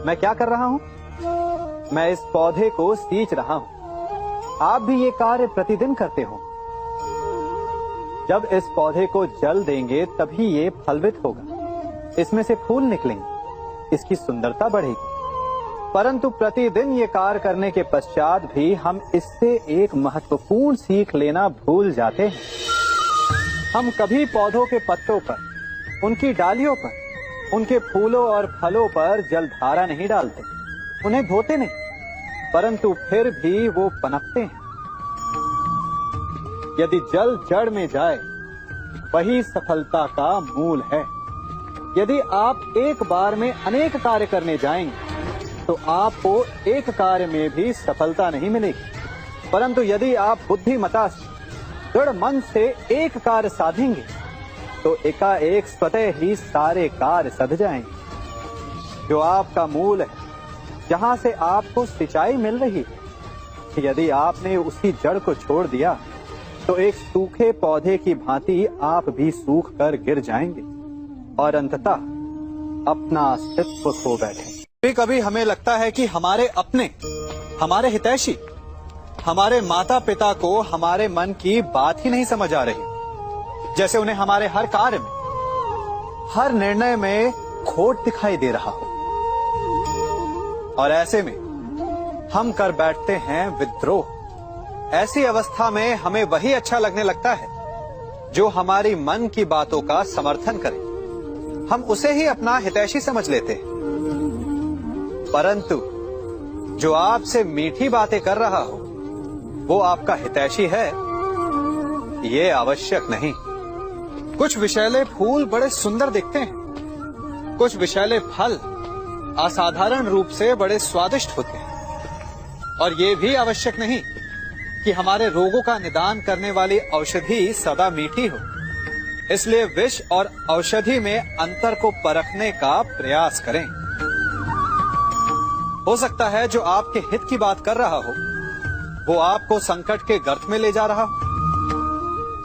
मैं क्या कर रहा हूं? मैं इस पौधे को सींच रहा हूं। आप भी ये कार्य प्रतिदिन करते हो। जब इस पौधे को जल देंगे तभी ये फलवित होगा, इसमें से फूल निकलेंगे, इसकी सुंदरता बढ़ेगी। परंतु प्रतिदिन ये कार्य करने के पश्चात भी हम इससे एक महत्वपूर्ण सीख लेना भूल जाते हैं। हम कभी पौधों के पत्तों पर, उनकी डालियों पर, उनके फूलों और फलों पर जलधारा नहीं डालते, उन्हें धोते नहीं, परंतु फिर भी वो पनपते हैं। यदि जल जड़ में जाए, वही सफलता का मूल है। यदि आप एक बार में अनेक कार्य करने जाएंगे तो आपको एक कार्य में भी सफलता नहीं मिलेगी, परंतु यदि आप बुद्धिमता से, दृढ़ मन से एक कार्य साधेंगे तो एकाएक स्वतः ही सारे कार्य सध जाएंगे। जो आपका मूल है, जहां से आपको सिंचाई मिल रही है, यदि आपने उसी जड़ को छोड़ दिया तो एक सूखे पौधे की भांति आप भी सूख कर गिर जाएंगे और अंततः अपना अस्तित्व खो बैठेंगे। कभी कभी हमें लगता है कि हमारे अपने, हमारे हितैषी, हमारे माता पिता को हमारे मन की बात ही नहीं समझ आ रही, जैसे उन्हें हमारे हर कार्य में, हर निर्णय में खोट दिखाई दे रहा हो। और ऐसे में हम कर बैठते हैं विद्रोह। ऐसी अवस्था में हमें वही अच्छा लगने लगता है जो हमारी मन की बातों का समर्थन करे। हम उसे ही अपना हितैषी समझ लेते हैं। परंतु जो आपसे मीठी बातें कर रहा हो वो आपका हितैषी है, ये आवश्यक नहीं। कुछ विषैले फूल बड़े सुंदर दिखते हैं, कुछ विषैले फल असाधारण रूप से बड़े स्वादिष्ट होते हैं, और ये भी आवश्यक नहीं कि हमारे रोगों का निदान करने वाली औषधि सदा मीठी हो। इसलिए विष और औषधि में अंतर को परखने का प्रयास करें। हो सकता है जो आपके हित की बात कर रहा हो वो आपको संकट के गर्त में ले जा रहा हो।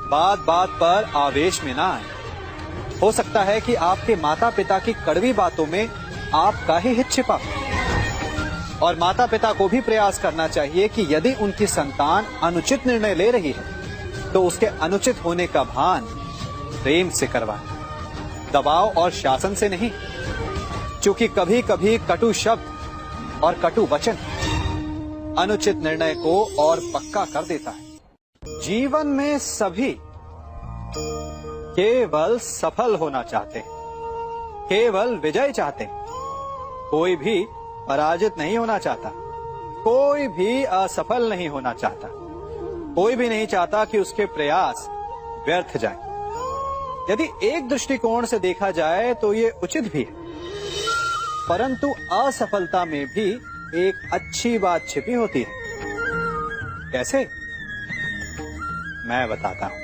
बात बात पर आवेश में ना आए। हो सकता है कि आपके माता पिता की कड़वी बातों में आपका ही हित छिपा हो। और माता पिता को भी प्रयास करना चाहिए कि यदि उनकी संतान अनुचित निर्णय ले रही है तो उसके अनुचित होने का भान प्रेम से करवाएं, दबाव और शासन से नहीं। क्योंकि कभी कभी कटु शब्द और कटु वचन अनुचित निर्णय को और पक्का कर देता है। जीवन में सभी केवल सफल होना चाहते हैं, केवल विजय चाहते हैं। कोई भी पराजित नहीं होना चाहता, कोई भी असफल नहीं होना चाहता, कोई भी नहीं चाहता कि उसके प्रयास व्यर्थ जाएं। यदि एक दृष्टिकोण से देखा जाए तो ये उचित भी है, परंतु असफलता में भी एक अच्छी बात छिपी होती है। कैसे? मैं बताता हूं।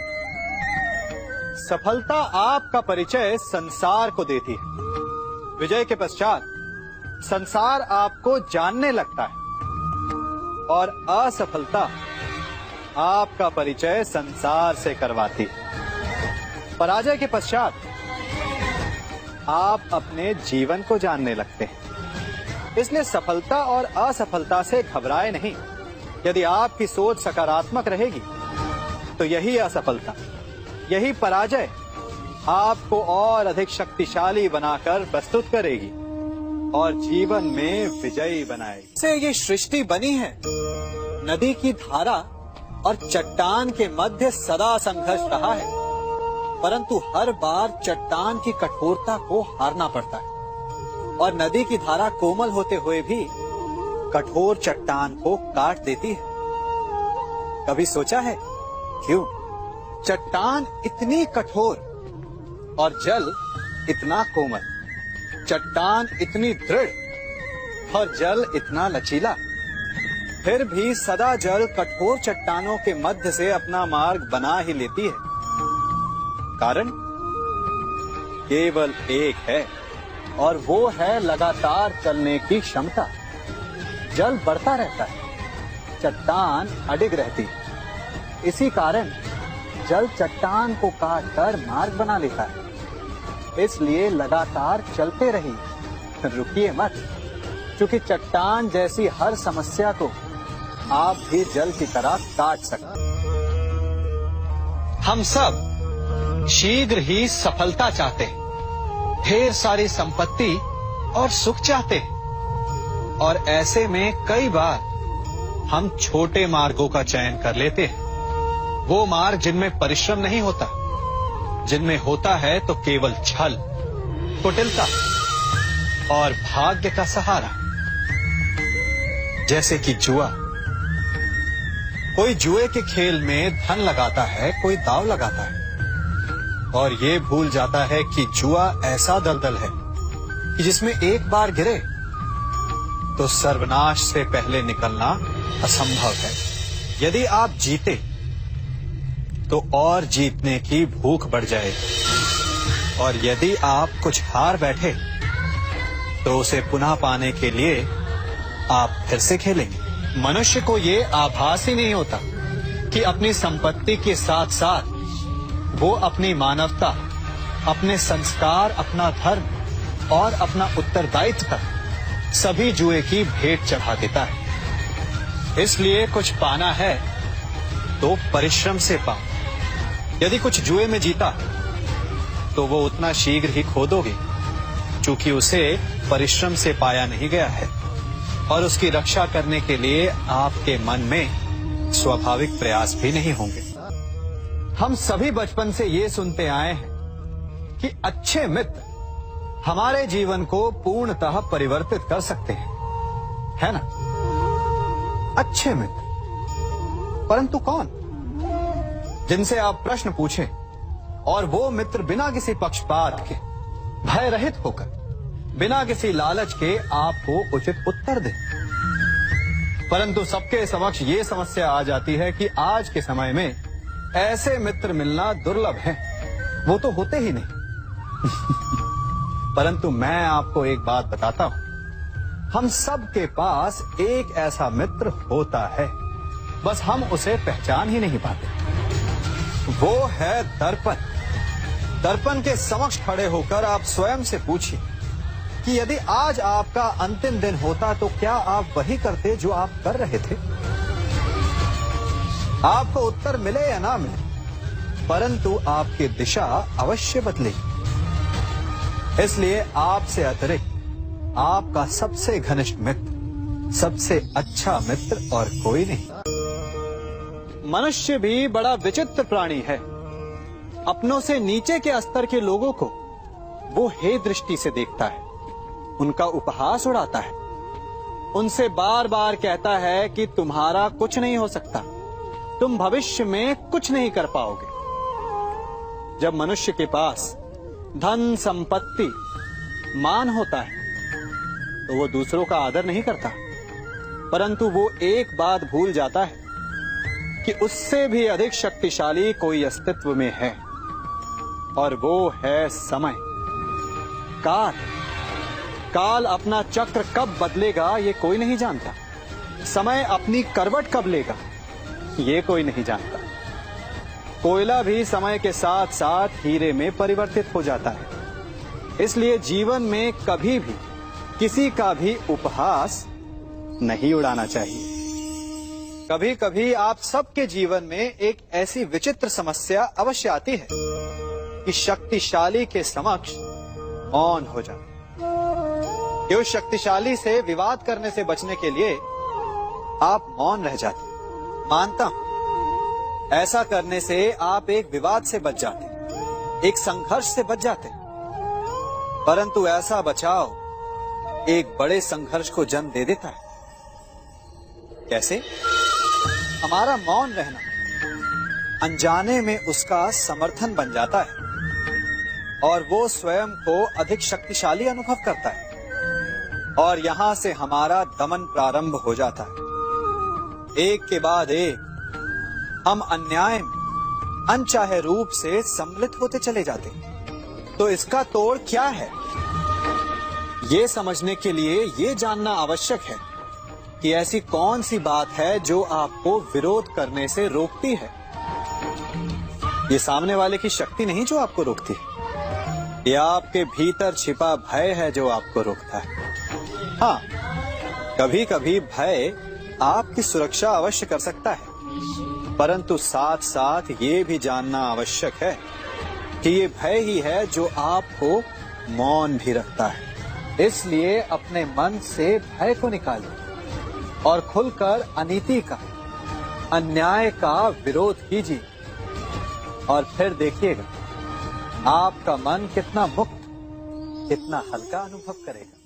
सफलता आपका परिचय संसार को देती है। विजय के पश्चात संसार आपको जानने लगता है, और असफलता आपका परिचय संसार से करवाती है। पराजय के पश्चात आप अपने जीवन को जानने लगते हैं। इसलिए सफलता और असफलता से घबराए नहीं। यदि आपकी सोच सकारात्मक रहेगी तो यही असफलता, यही पराजय आपको और अधिक शक्तिशाली बनाकर प्रस्तुत करेगी और जीवन में विजयी बनाएगी। से ये सृष्टि बनी है। नदी की धारा और चट्टान के मध्य सदा संघर्ष रहा है, परंतु हर बार चट्टान की कठोरता को हारना पड़ता है, और नदी की धारा कोमल होते हुए भी कठोर चट्टान को काट देती है। कभी सोचा है क्यों चट्टान इतनी कठोर और जल इतना कोमल, चट्टान इतनी दृढ़ और जल इतना लचीला, फिर भी सदा जल कठोर चट्टानों के मध्य से अपना मार्ग बना ही लेती है? कारण केवल एक है, और वो है लगातार चलने की क्षमता। जल बढ़ता रहता है, चट्टान अडिग रहती है। इसी कारण जल चट्टान को काटकर मार्ग बना लेता है। इसलिए लगातार चलते रहिए, रुकिए मत। क्योंकि चट्टान जैसी हर समस्या को आप भी जल की तरह काट सकते हैं। हम सब शीघ्र ही सफलता चाहते हैं, ढेर सारी संपत्ति और सुख चाहते हैं, और ऐसे में कई बार हम छोटे मार्गों का चयन कर लेते हैं, वो मार्ग जिनमें परिश्रम नहीं होता, जिनमें होता है तो केवल छल, कुटिलता और भाग्य का सहारा। जैसे कि जुआ। कोई जुए के खेल में धन लगाता है, कोई दांव लगाता है, और ये भूल जाता है कि जुआ ऐसा दलदल है कि जिसमें एक बार गिरे तो सर्वनाश से पहले निकलना असंभव है। यदि आप जीते तो और जीतने की भूख बढ़ जाएगी, और यदि आप कुछ हार बैठे तो उसे पुनः पाने के लिए आप फिर से खेलेंगे। मनुष्य को ये आभास ही नहीं होता कि अपनी संपत्ति के साथ साथ वो अपनी मानवता, अपने संस्कार, अपना धर्म और अपना उत्तरदायित्व तक सभी जुए की भेंट चढ़ा देता है। इसलिए कुछ पाना है तो परिश्रम से पाओ। यदि कुछ जुए में जीता तो वो उतना शीघ्र ही खो दोगे, क्योंकि उसे परिश्रम से पाया नहीं गया है, और उसकी रक्षा करने के लिए आपके मन में स्वाभाविक प्रयास भी नहीं होंगे। हम सभी बचपन से ये सुनते आए हैं कि अच्छे मित्र हमारे जीवन को पूर्णतः परिवर्तित कर सकते हैं, है ना? अच्छे मित्र, परंतु कौन? जिनसे आप प्रश्न पूछें और वो मित्र बिना किसी पक्षपात के, भय रहित होकर, बिना किसी लालच के आपको उचित उत्तर दे। परंतु सबके समक्ष ये समस्या आ जाती है कि आज के समय में ऐसे मित्र मिलना दुर्लभ है, वो तो होते ही नहीं। परंतु मैं आपको एक बात बताता हूं, हम सब के पास एक ऐसा मित्र होता है, बस हम उसे पहचान ही नहीं पाते। वो है दर्पण। दर्पण के समक्ष खड़े होकर आप स्वयं से पूछिए कि यदि आज आपका अंतिम दिन होता तो क्या आप वही करते जो आप कर रहे थे? आपको उत्तर मिले या ना मिले, परंतु आपकी दिशा अवश्य बदलेगी। इसलिए आपसे अतिरिक्त आपका सबसे घनिष्ठ मित्र, सबसे अच्छा मित्र और कोई नहीं। मनुष्य भी बड़ा विचित्र प्राणी है। अपनों से नीचे के स्तर के लोगों को वो हे दृष्टि से देखता है, उनका उपहास उड़ाता है, उनसे बार बार कहता है कि तुम्हारा कुछ नहीं हो सकता, तुम भविष्य में कुछ नहीं कर पाओगे। जब मनुष्य के पास धन, संपत्ति, मान होता है तो वो दूसरों का आदर नहीं करता, परंतु वो एक बात भूल जाता है कि उससे भी अधिक शक्तिशाली कोई अस्तित्व में है, और वो है समय। काल। काल अपना चक्र कब बदलेगा ये कोई नहीं जानता। समय अपनी करवट कब लेगा ये कोई नहीं जानता। कोयला भी समय के साथ साथ हीरे में परिवर्तित हो जाता है। इसलिए जीवन में कभी भी किसी का भी उपहास नहीं उड़ाना चाहिए। कभी कभी आप सबके जीवन में एक ऐसी विचित्र समस्या अवश्य आती है कि शक्तिशाली के समक्ष मौन हो जाए। कि उस शक्तिशाली से विवाद करने से बचने के लिए आप मौन रह जाते। मानता हूं ऐसा करने से आप एक विवाद से बच जाते, एक संघर्ष से बच जाते, परंतु ऐसा बचाव एक बड़े संघर्ष को जन्म दे देता है। कैसे? हमारा मौन रहना अनजाने में उसका समर्थन बन जाता है और वो स्वयं को अधिक शक्तिशाली अनुभव करता है, और यहां से हमारा दमन प्रारंभ हो जाता है। एक के बाद एक हम अन्याय में अनचाहे रूप से सम्मिलित होते चले जाते। तो इसका तोड़ क्या है? ये समझने के लिए ये जानना आवश्यक है कि ऐसी कौन सी बात है जो आपको विरोध करने से रोकती है। ये सामने वाले की शक्ति नहीं जो आपको रोकती है, ये आपके भीतर छिपा भय है जो आपको रोकता है। हाँ, कभी कभी भय आपकी सुरक्षा अवश्य कर सकता है, परंतु साथ साथ ये भी जानना आवश्यक है कि ये भय ही है जो आपको मौन भी रखता है। इसलिए अपने मन से भय को निकालिए और खुलकर अनीति का, अन्याय का विरोध कीजिए और फिर देखिएगा आपका मन कितना मुक्त, कितना हल्का अनुभव करेगा।